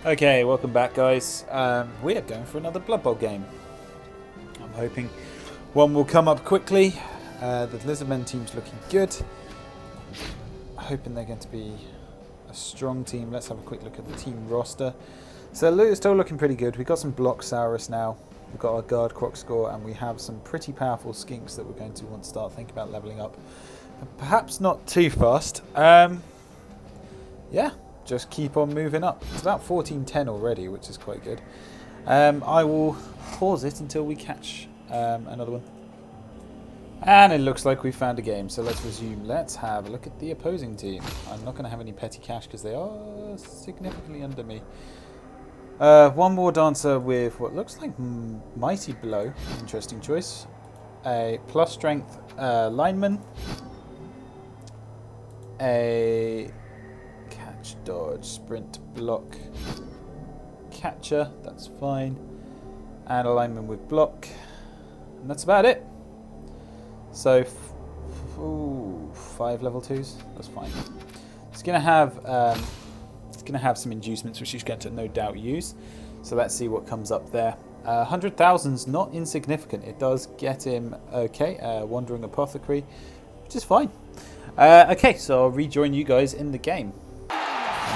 Okay, welcome back, guys. We are going for another Blood Bowl game. I'm hoping one will come up quickly. The Lizardmen team's looking good. Hoping they're going to be a strong team. Let's have a quick look at the team roster. So it's still looking pretty good. We've got some Block Saurus now. We've got our Guard Croc score, and we have some pretty powerful skinks that we're going to want to start thinking about leveling up. Perhaps not too fast. Yeah. Just keep on moving up. It's about 14-10 already, which is quite good. I will pause it until we catch another one. And it looks like we found a game, so let's resume. Let's have a look at the opposing team. I'm not going to have any petty cash because they are significantly under me. One more dancer with what looks like Mighty Blow. Interesting choice. A plus strength lineman. A dodge, sprint, block, catcher, that's fine, and a lineman with block, and that's about it. So 5 level 2s, that's fine. It's gonna have some inducements which he's going to no doubt use, so let's see what comes up there. 100,000's not insignificant. It does get him Wandering Apothecary, which is fine. Okay, so I'll rejoin you guys in the game.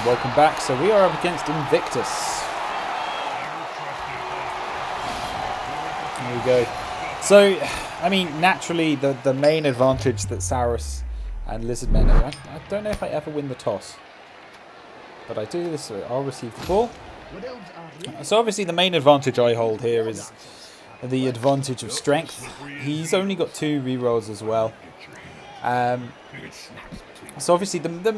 Welcome back. So we are up against Invictus. There we go. So, I mean, naturally, the main advantage that Saurus and Lizardmen have, I don't know if I ever win the toss, but I do this, so I'll receive the ball. So obviously the main advantage I hold here is the advantage of strength. He's only got 2 rerolls as well. So obviously the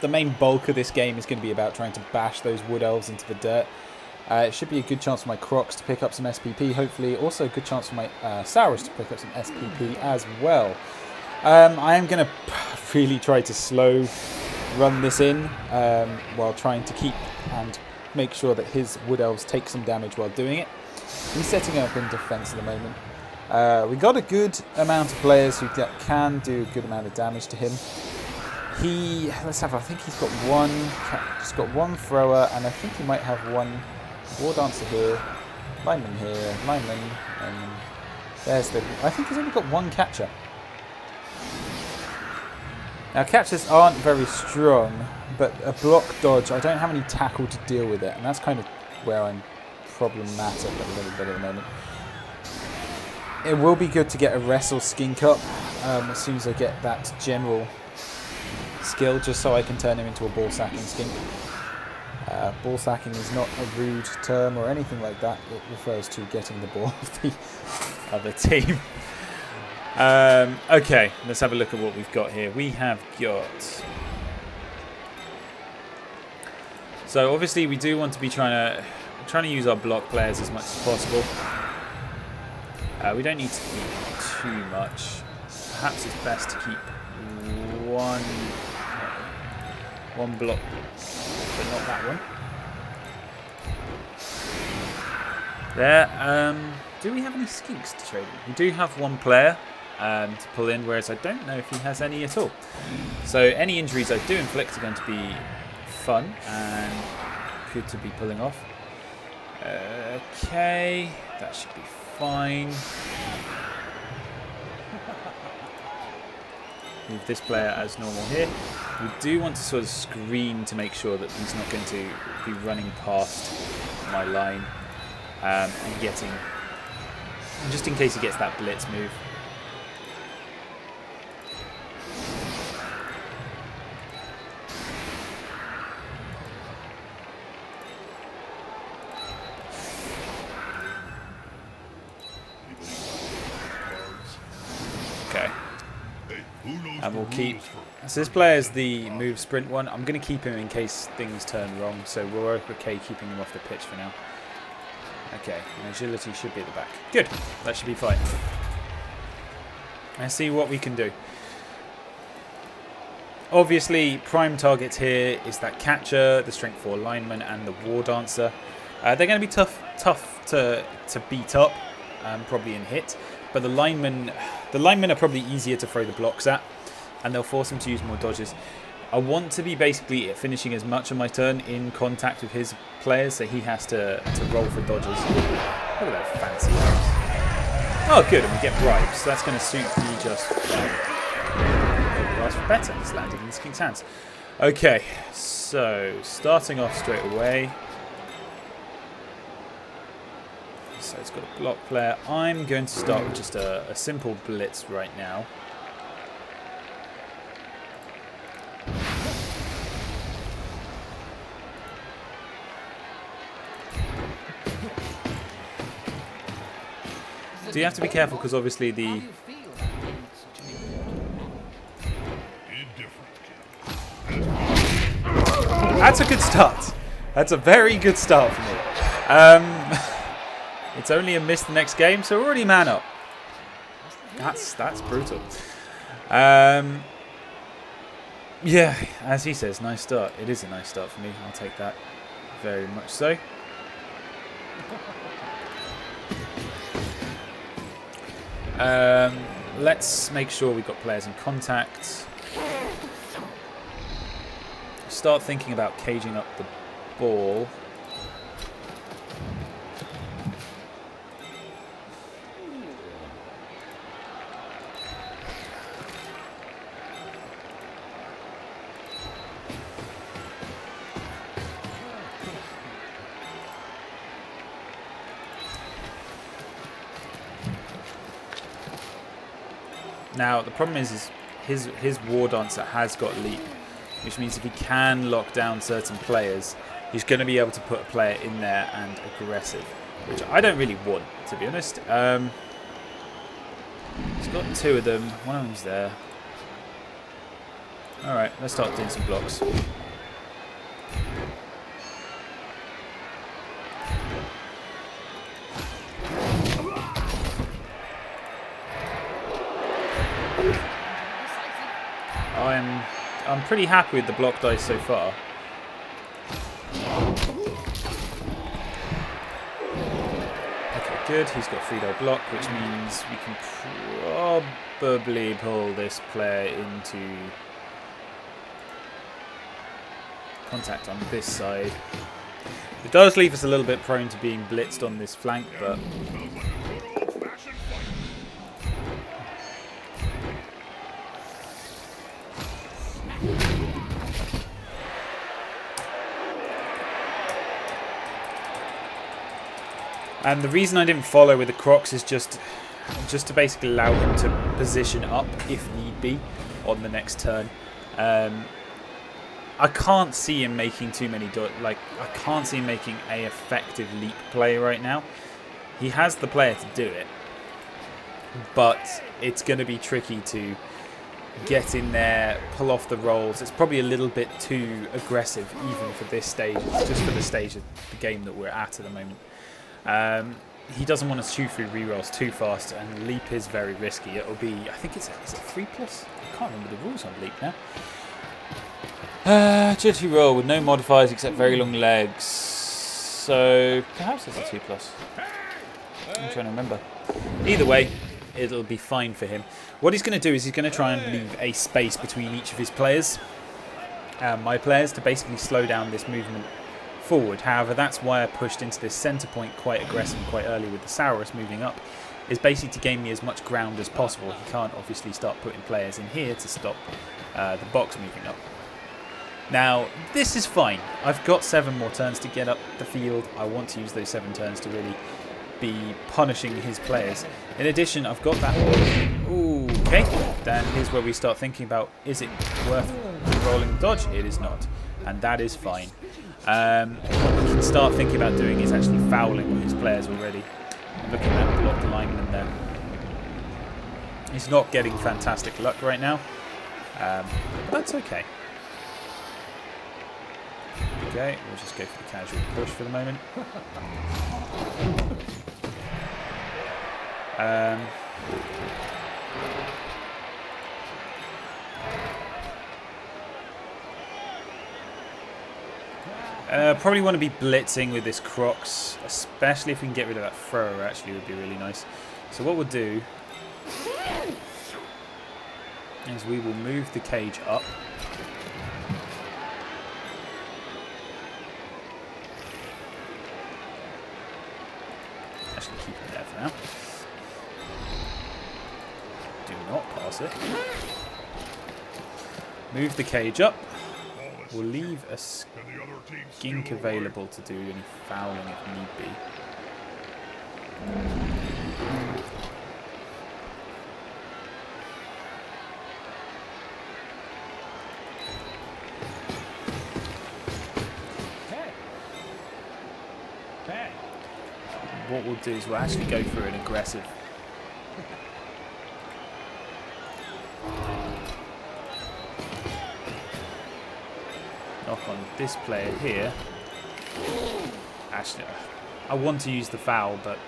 main bulk of this game is going to be about trying to bash those wood elves into the dirt. It should be a good chance for my Crocs to pick up some SPP, hopefully. Also a good chance for my Saurus to pick up some SPP as well. I am going to really try to slow run this in while trying to keep and make sure that his wood elves take some damage while doing it. He's setting up in defense at the moment. We got a good amount of players who can do a good amount of damage to him. I think he's got one thrower, and I think he might have one war dancer here, lineman here, lineman, and I think he's only got one catcher. Now catchers aren't very strong, but a block dodge, I don't have any tackle to deal with it, and that's kind of where I'm problematic a little bit at the moment. It will be good to get a wrestle skink up as soon as I get that general skill, just so I can turn him into a ball sacking skink. Ball sacking is not a rude term or anything like that. It refers to getting the ball of the other team. Okay, let's have a look at what we've got here. We have got... So obviously we do want to be trying to use our block players as much as possible. We don't need to keep too much. Perhaps it's best to keep one block, but not that one. There. Do we have any skinks to trade in? We do have one player to pull in, whereas I don't know if he has any at all. So any injuries I do inflict are going to be fun and good to be pulling off. Okay, that should be fine. Move this player as normal here. We do want to sort of screen to make sure that he's not going to be running past my line and getting, just in case he gets that blitz move. Okay. And we'll keep... So this player is the move sprint one. I'm going to keep him in case things turn wrong. So we're okay keeping him off the pitch for now. Okay. And agility should be at the back. Good. That should be fine. Let's see what we can do. Obviously, prime targets here is that catcher, the strength 4 lineman, and the war dancer. They're going to be tough to beat up, probably in hit. But the linemen are probably easier to throw the blocks at, and they'll force him to use more dodges. I want to be basically finishing as much of my turn in contact with his players, so he has to roll for dodges. Look at that fancy elves. Oh, good, and we get bribes. So that's going to suit me just fine. Ask for better. It's landed in this king's hands. Okay, so starting off straight away. So it's got a block player. I'm going to start with just a simple blitz right now. So you have to be careful because obviously the... That's a good start. That's a very good start for me. It's only a miss the next game, so we're already man up. That's brutal. Yeah, as he says, nice start. It is a nice start for me. I'll take that very much so. Let's make sure we've got players in contact. Start thinking about caging up the ball. Now the problem is his war dancer has got leap, which means if he can lock down certain players, he's going to be able to put a player in there and aggressive, which I don't really want, to be honest. He's got two of them. One of them's there. All right, let's start doing some blocks. I'm pretty happy with the block dice so far. Okay, good. He's got 3-die block, which means we can probably pull this player into contact on this side. It does leave us a little bit prone to being blitzed on this flank, but... And the reason I didn't follow with the Crocs is just to basically allow him to position up, if need be, on the next turn. I can't see him making too many... I can't see him making a effective leap play right now. He has the player to do it, but it's going to be tricky to get in there, pull off the rolls. It's probably a little bit too aggressive, even for this stage. It's just for the stage of the game that we're at the moment. He doesn't want to chew through rerolls too fast, and leap is very risky. It'll be, I think is it 3+? I can't remember the rules on leap now. Agility roll with no modifiers except very long legs. So perhaps it's a 2+. I'm trying to remember. Either way, it'll be fine for him. What he's going to do is he's going to try and leave a space between each of his players, my players, to basically slow down this movement forward. However, that's why I pushed into this centre point quite aggressive quite early with the Saurus moving up, is basically to gain me as much ground as possible. He can't obviously start putting players in here to stop the box moving up. Now, this is fine. I've got 7 more turns to get up the field. I want to use those 7 turns to really be punishing his players. In addition, I've got that... Ooh, okay, then here's where we start thinking about, is it worth rolling the dodge? It is not, and that is fine. What we can start thinking about doing is actually fouling on his players already. Looking at blocked alignment there. He's not getting fantastic luck right now, but that's okay. Okay, we'll just go for the casual push for the moment. Probably want to be blitzing with this Crocs, especially if we can get rid of that thrower. Actually, would be really nice. So what we'll do is we will move the cage up. actually keep it there for now. Do not pass it. Move the cage up. We'll leave a skink available to do any fouling if need be. What we'll do is we'll actually go for an aggressive. Knock on this player here. Actually, I want to use the foul, but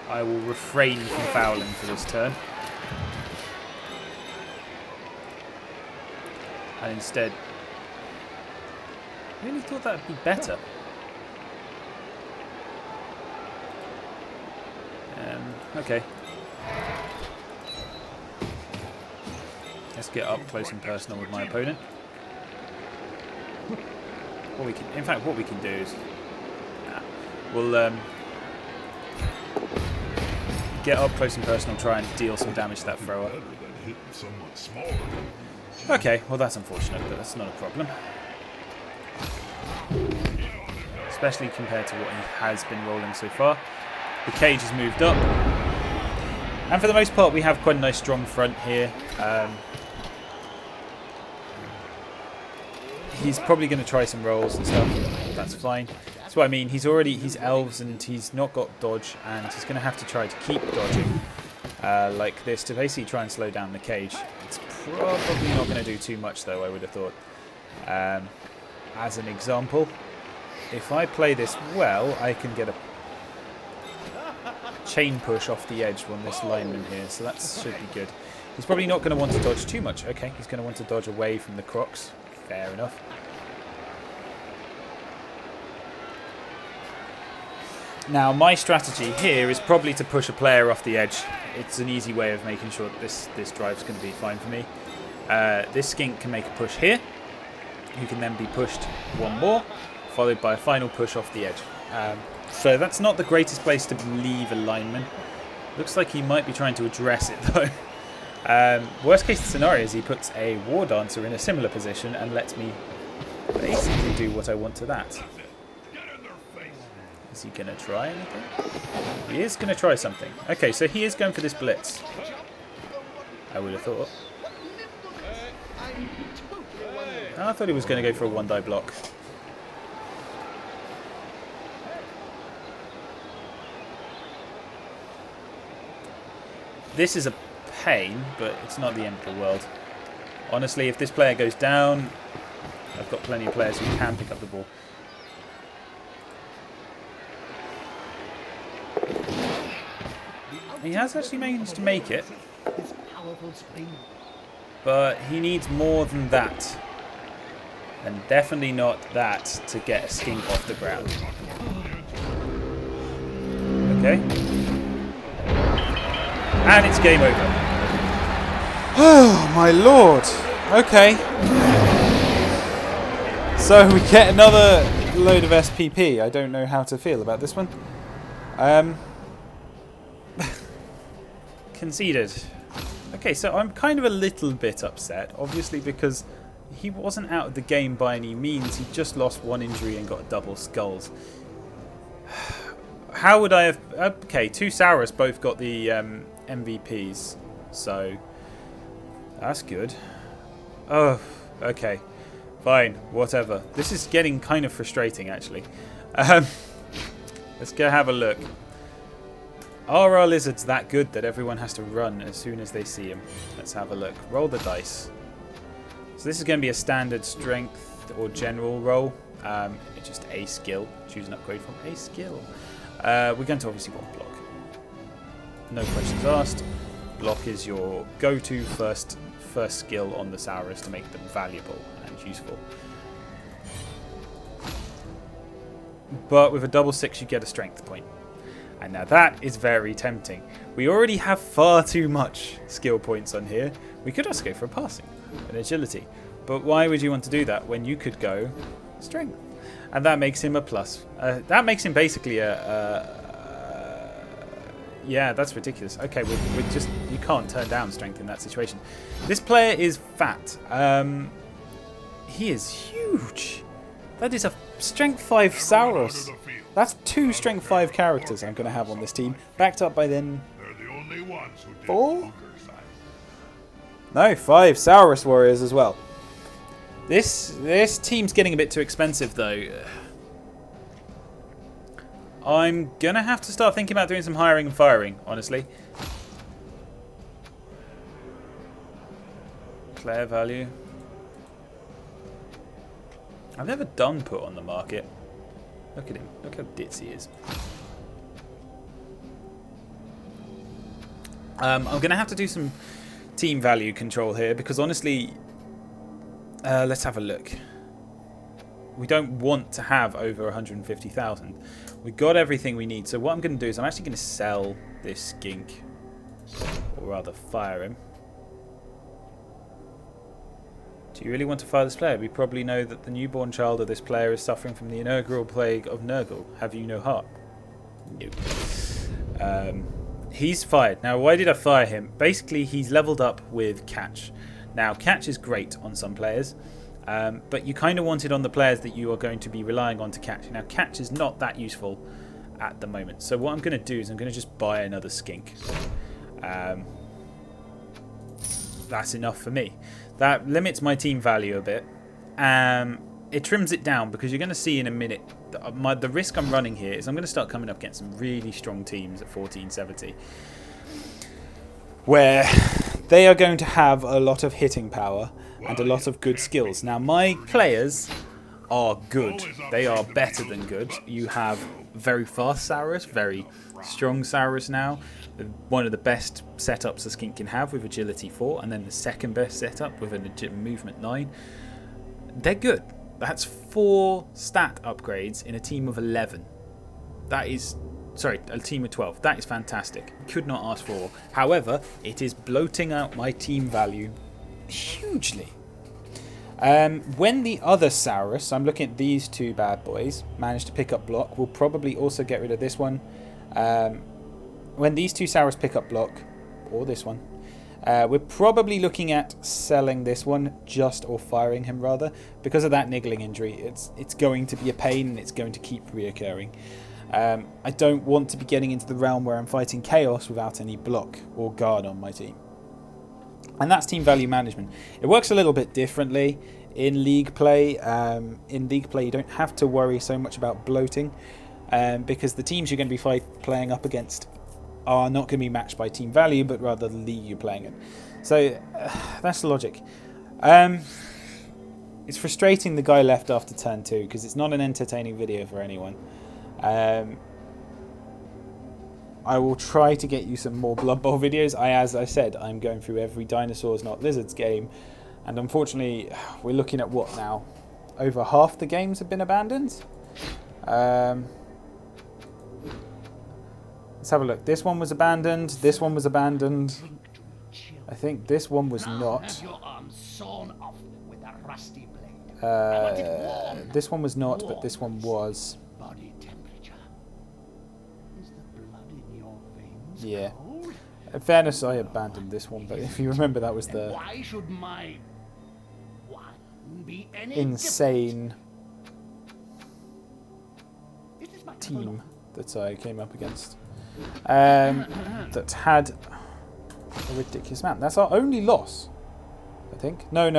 I will refrain from fouling for this turn. And instead, I really thought that would be better. Okay. Let's get up close and personal with my opponent. What we can, in fact, what we can do is, we'll get up close and personal, try and deal some damage to that thrower. Okay, well that's unfortunate, but that's not a problem. Especially compared to what he has been rolling so far. The cage has moved up. And for the most part, we have quite a nice strong front here. He's probably going to try some rolls and stuff. That's fine. That's what I mean. He's elves and he's not got dodge, and he's going to have to try to keep dodging like this to basically try and slow down the cage. It's probably not going to do too much though, I would have thought. As an example, if I play this well, I can get a chain push off the edge on this lineman here, so that should be good. He's probably not going to want to dodge too much. Okay, he's going to want to dodge away from the crocs. Fair enough. Now, my strategy here is probably to push a player off the edge. It's an easy way of making sure that this drive's going to be fine for me. This skink can make a push here. He can then be pushed one more, followed by a final push off the edge. So that's not the greatest place to leave a lineman. Looks like he might be trying to address it though. Worst case scenario is he puts a war dancer in a similar position and lets me basically do what I want to that. Is he going to try anything? He is going to try something. Okay, so he is going for this blitz. I would have thought. I thought he was going to go for a one-die block. This is a pain, but it's not the end of the world. Honestly, if this player goes down, I've got plenty of players who can pick up the ball. He has actually managed to make it, but he needs more than that. And definitely not that to get a skink off the ground. Okay. And it's game over. Oh, my lord. Okay. So we get another load of SPP. I don't know how to feel about this one. Conceded. Okay, so I'm kind of a little bit upset, obviously, because he wasn't out of the game by any means. He just lost one injury and got a double skulls. How would I have... Okay, two Saurus both got the MVPs, so that's good. Oh, okay. Fine, whatever. This is getting kind of frustrating, actually. Let's go have a look. Are our lizards that good that everyone has to run as soon as they see him? Let's have a look. Roll the dice. So this is going to be a standard strength or general roll. It's just a skill. Choose an upgrade from a skill. We're going to obviously want block. No questions asked. Block is your go-to first skill on the Saurus to make them valuable and useful. But with a double 6 you get a strength point. And now that is very tempting. We already have far too much skill points on here. We could also go for a passing, an agility. But why would you want to do that when you could go strength? And that makes him a plus. That makes him basically yeah, that's ridiculous. Okay, we're just... You can't turn down strength in that situation. This player is fat. He is huge. That is a strength 5 Sauros. That's 2 strength 5 characters I'm going to have on this team. Backed up by then... 4? No, 5 Saurus warriors as well. This team's getting a bit too expensive though. I'm going to have to start thinking about doing some hiring and firing, honestly. Player value. I've never done put on the market. Look at him. Look how ditzy he is. I'm going to have to do some team value control here because honestly, let's have a look. We don't want to have over 150,000. We got everything we need. So what I'm going to do is I'm actually going to sell this skink, or rather fire him. Do you really want to fire this player? We probably know that the newborn child of this player is suffering from the inaugural plague of Nurgle. Have you no heart? Nope. He's fired. Now, why did I fire him? Basically, he's leveled up with catch. Now, catch is great on some players, but you kind of want it on the players that you are going to be relying on to catch. Now, catch is not that useful at the moment. So what I'm going to do is I'm going to just buy another skink. That's enough for me. That limits my team value a bit. It trims it down because you're going to see in a minute the risk I'm running here is I'm going to start coming up against some really strong teams at 1470 where they are going to have a lot of hitting power and a lot of good skills. Now my players are good. They are better than good. You have very fast Saurus, very strong Saurus now. One of the best setups a skink can have with agility 4, and then the second best setup with a movement 9. They're good. That's 4 stat upgrades in a team of 11. That is... Sorry, a team of 12. That is fantastic. Could not ask for more. However, it is bloating out my team value hugely. When the other Saurus, I'm looking at these 2 bad boys, manage to pick up block, we'll probably also get rid of this one. When these 2 Saurus pick up block, or this one, we're probably looking at selling this one, or firing him rather, because of that niggling injury. It's going to be a pain and it's going to keep reoccurring. I don't want to be getting into the realm where I'm fighting chaos without any block or guard on my team. And that's team value management. It works a little bit differently in league play. In league play, you don't have to worry so much about bloating because the teams you're going to be playing up against are not going to be matched by team value, but rather the league you're playing in. So that's the logic. It's frustrating the guy left after turn 2 because it's not an entertaining video for anyone. I will try to get you some more Blood Bowl videos. As I said, I'm going through every Dinosaurs Not Lizards game, and unfortunately we're looking at what now? Over half the games have been abandoned. Let's have a look. This one was abandoned. This one was abandoned. I think this one was not. This one was not, but this one was. Yeah. In fairness, I abandoned this one, but if you remember, that was the insane team that I came up against. That had a ridiculous amount. That's our only loss, I think. No.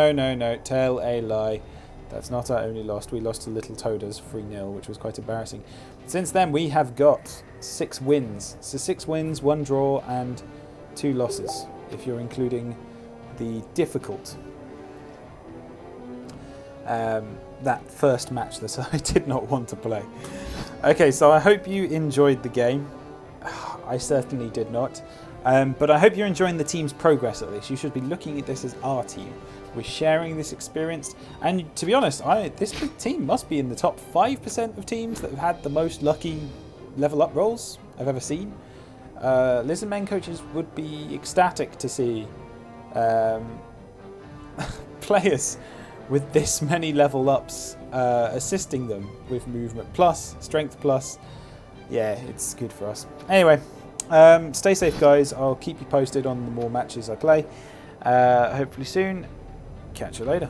Tell a lie. That's not our only loss. We lost to Little Toaders 3-0, which was quite embarrassing. Since then, we have got 6 wins. So 6 wins, 1 draw, and 2 losses, if you're including the difficult. That first match that I did not want to play. Okay, so I hope you enjoyed the game. I certainly did not. But I hope you're enjoying the team's progress at least. You should be looking at this as our team. We're sharing this experience. And to be honest, this big team must be in the top 5% of teams that have had the most lucky level up rolls I've ever seen. Lizardmen coaches would be ecstatic to see players with this many level ups assisting them with movement plus, strength plus. Yeah, it's good for us. Anyway, stay safe, guys. I'll keep you posted on the more matches I play. Hopefully soon. Catch you later.